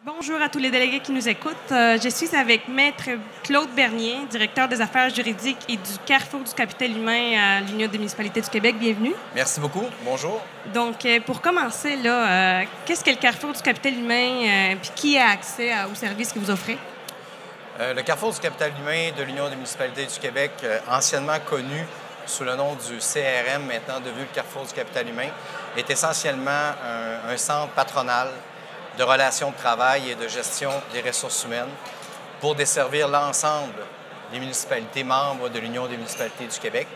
Bonjour à tous les délégués qui nous écoutent. Je suis avec Maître Claude Bernier, directeur des affaires juridiques et du Carrefour du capital humain à l'Union des municipalités du Québec. Bienvenue. Merci beaucoup. Bonjour. Donc, pour commencer, là, qu'est-ce que le Carrefour du capital humain puis qui a accès aux services que vous offrez? Le Carrefour du capital humain de l'Union des municipalités du Québec, anciennement connu sous le nom du CRM, maintenant devenu le Carrefour du capital humain, est essentiellement un centre patronal de relations de travail et de gestion des ressources humaines pour desservir l'ensemble des municipalités membres de l'Union des municipalités du Québec.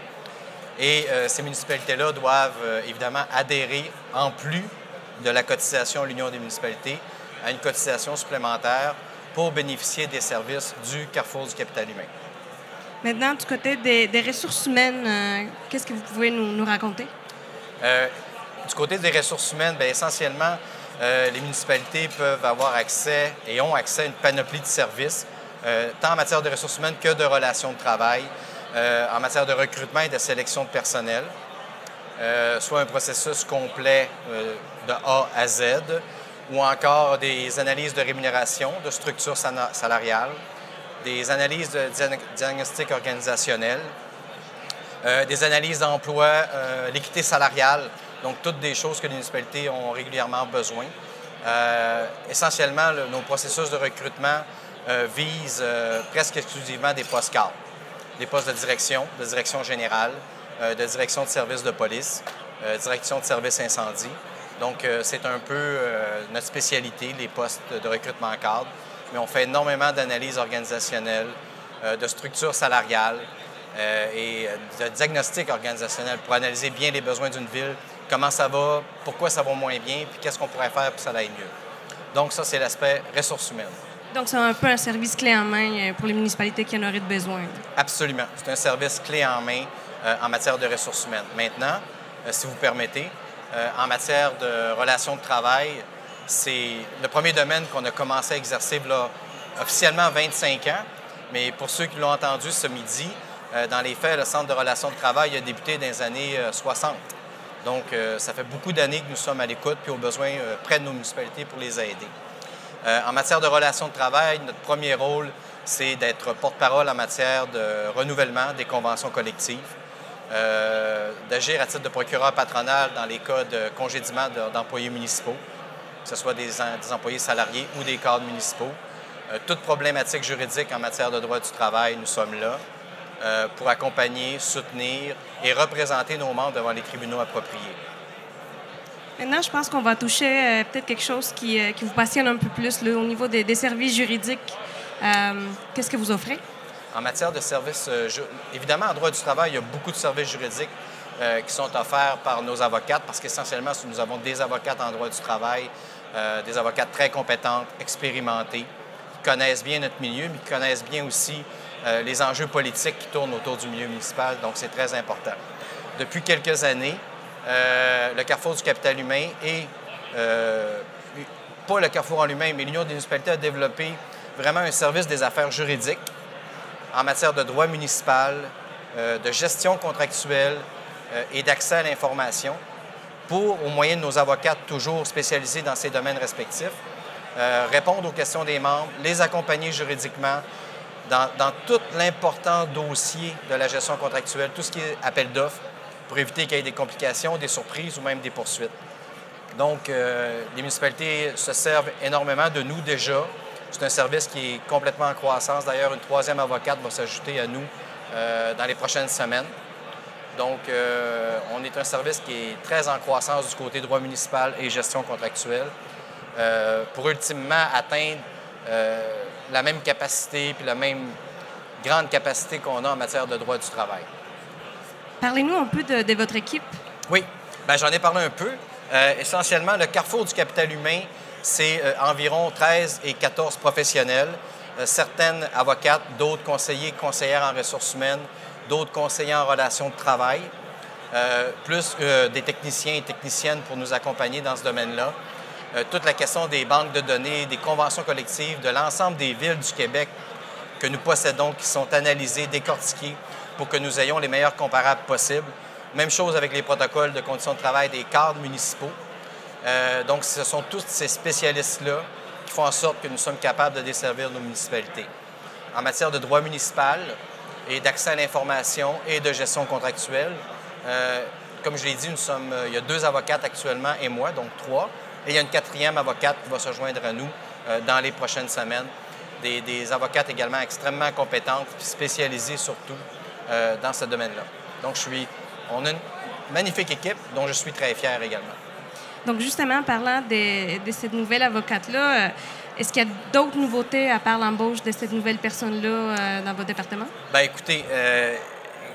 Et ces municipalités-là doivent évidemment adhérer, en plus de la cotisation à l'Union des municipalités, à une cotisation supplémentaire pour bénéficier des services du Carrefour du capital humain. Maintenant, du côté des ressources humaines, qu'est-ce que vous pouvez nous raconter? Du côté des ressources humaines, bien, essentiellement, les municipalités peuvent avoir accès et ont accès à une panoplie de services, tant en matière de ressources humaines que de relations de travail, en matière de recrutement et de sélection de personnel, soit un processus complet de A à Z, ou encore des analyses de rémunération, de structure salariale, des analyses de diagnostic organisationnel, des analyses d'emploi, l'équité salariale, donc toutes des choses que les municipalités ont régulièrement besoin. Essentiellement, nos processus de recrutement visent presque exclusivement des postes cadres, des postes de direction générale, de direction de service de police, direction de service incendie. Donc, c'est un peu notre spécialité, les postes de recrutement cadre. Mais on fait énormément d'analyses organisationnelles, de structure salariale et de diagnostic organisationnel pour analyser bien les besoins d'une ville, comment ça va, pourquoi ça va moins bien, puis qu'est-ce qu'on pourrait faire pour que ça aille mieux. Donc, ça, c'est l'aspect ressources humaines. Donc, c'est un peu un service clé en main pour les municipalités qui en auraient besoin. Absolument. C'est un service clé en main en matière de ressources humaines. Maintenant, si vous permettez, en matière de relations de travail, c'est le premier domaine qu'on a commencé à exercer là, officiellement 25 ans, mais pour ceux qui l'ont entendu ce midi, dans les faits, le Centre de relations de travail a débuté dans les années 60. Donc, ça fait beaucoup d'années que nous sommes à l'écoute puis au besoin près de nos municipalités pour les aider. En matière de relations de travail, notre premier rôle, c'est d'être porte-parole en matière de renouvellement des conventions collectives, d'agir à titre de procureur patronal dans les cas de congédiement d'employés municipaux, que ce soit des employés salariés ou des cadres municipaux. Toute problématique juridique en matière de droit du travail, nous sommes là pour accompagner, soutenir et représenter nos membres devant les tribunaux appropriés. Maintenant, je pense qu'on va toucher peut-être quelque chose qui vous passionne un peu plus là, au niveau des services juridiques. Qu'est-ce que vous offrez? En matière de services, évidemment, en droit du travail, il y a beaucoup de services juridiques qui sont offerts par nos avocates parce qu'essentiellement, nous avons des avocates en droit du travail, des avocates très compétentes, expérimentées, qui connaissent bien notre milieu, mais qui connaissent bien aussi les enjeux politiques qui tournent autour du milieu municipal, donc c'est très important. Depuis quelques années, le Carrefour du capital humain et pas le Carrefour en lui-même, mais l'Union des municipalités a développé vraiment un service des affaires juridiques en matière de droit municipal, de gestion contractuelle et d'accès à l'information pour, au moyen de nos avocates toujours spécialisés dans ces domaines respectifs, répondre aux questions des membres, les accompagner juridiquement dans tout l'important dossier de la gestion contractuelle, tout ce qui est appel d'offres, pour éviter qu'il y ait des complications, des surprises ou même des poursuites. Donc, les municipalités se servent énormément de nous déjà. C'est un service qui est complètement en croissance. D'ailleurs, une troisième avocate va s'ajouter à nous dans les prochaines semaines. Donc, on est un service qui est très en croissance du côté droit municipal et gestion contractuelle pour ultimement atteindre la même capacité puis la même grande capacité qu'on a en matière de droit du travail. Parlez-nous un peu de votre équipe. Oui, bien, j'en ai parlé un peu. Essentiellement, le Carrefour du capital humain, c'est environ 13 et 14 professionnels, certaines avocates, d'autres conseillers, conseillères en ressources humaines, d'autres conseillers en relations de travail, plus des techniciens et techniciennes pour nous accompagner dans ce domaine-là. Toute la question des banques de données, des conventions collectives, de l'ensemble des villes du Québec que nous possédons, qui sont analysées, décortiquées pour que nous ayons les meilleurs comparables possibles. Même chose avec les protocoles de conditions de travail des cadres municipaux. Donc, ce sont tous ces spécialistes-là font en sorte que nous sommes capables de desservir nos municipalités. En matière de droit municipal et d'accès à l'information et de gestion contractuelle, comme je l'ai dit, il y a 2 avocates actuellement et moi, donc 3. Et il y a une 4e avocate qui va se joindre à nous dans les prochaines semaines. Des avocates également extrêmement compétentes et spécialisées surtout dans ce domaine-là. Donc, on a une magnifique équipe dont je suis très fier également. Donc, justement, en parlant de cette nouvelle avocate-là, est-ce qu'il y a d'autres nouveautés à part l'embauche de cette nouvelle personne-là dans votre département? Bien, écoutez,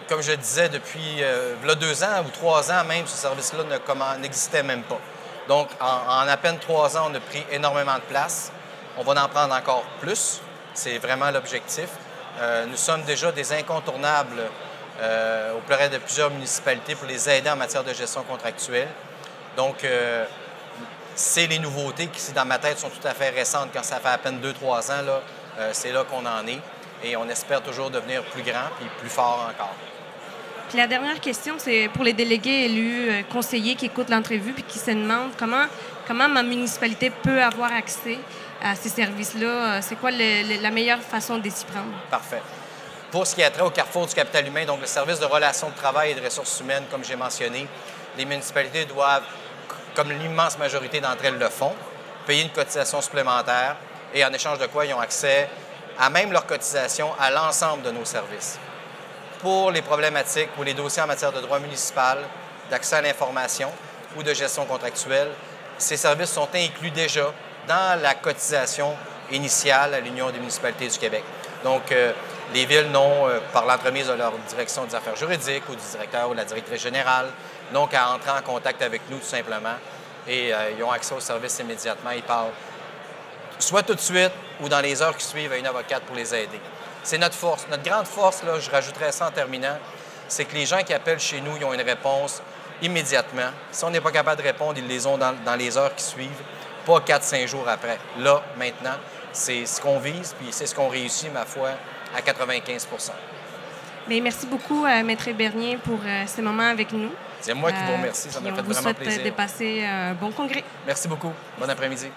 comme je le disais, depuis 2 ans ou 3 ans même, ce service-là n'existait même pas. Donc, en à peine 3 ans, on a pris énormément de place. On va en prendre encore plus. C'est vraiment l'objectif. Nous sommes déjà des incontournables auprès de plusieurs municipalités pour les aider en matière de gestion contractuelle. Donc, c'est les nouveautés qui, dans ma tête, sont tout à fait récentes. Quand ça fait à peine 2-3 ans, c'est là qu'on en est. Et on espère toujours devenir plus grand et plus fort encore. Puis la dernière question, c'est pour les délégués élus, conseillers qui écoutent l'entrevue puis qui se demandent comment ma municipalité peut avoir accès à ces services-là. C'est quoi la meilleure façon de s'y prendre? Parfait. Pour ce qui a trait au Carrefour du capital humain, donc le service de relations de travail et de ressources humaines, comme j'ai mentionné, les municipalités doivent, comme l'immense majorité d'entre elles le font, payer une cotisation supplémentaire et en échange de quoi ils ont accès à même leur cotisation à l'ensemble de nos services. Pour les problématiques ou les dossiers en matière de droit municipal, d'accès à l'information ou de gestion contractuelle, ces services sont inclus déjà dans la cotisation initiale à l'Union des municipalités du Québec. Donc, les villes n'ont, par l'entremise de leur direction des affaires juridiques ou du directeur ou de la directrice générale, n'ont qu'à entrer en contact avec nous tout simplement et ils ont accès aux services immédiatement. Ils parlent soit tout de suite ou dans les heures qui suivent à une avocate pour les aider. C'est notre force. Notre grande force, là, je rajouterais ça en terminant, c'est que les gens qui appellent chez nous, ils ont une réponse immédiatement. Si on n'est pas capable de répondre, ils les ont dans les heures qui suivent, pas 4-5 jours après. Là, maintenant, c'est ce qu'on vise, puis c'est ce qu'on réussit, ma foi, à 95 %. Bien, merci beaucoup, Maître Bernier, pour ce moment avec nous. C'est moi qui vous remercie. Ça m'a fait vraiment plaisir. On vous souhaite de passer un bon congrès. Merci beaucoup. Bon après-midi.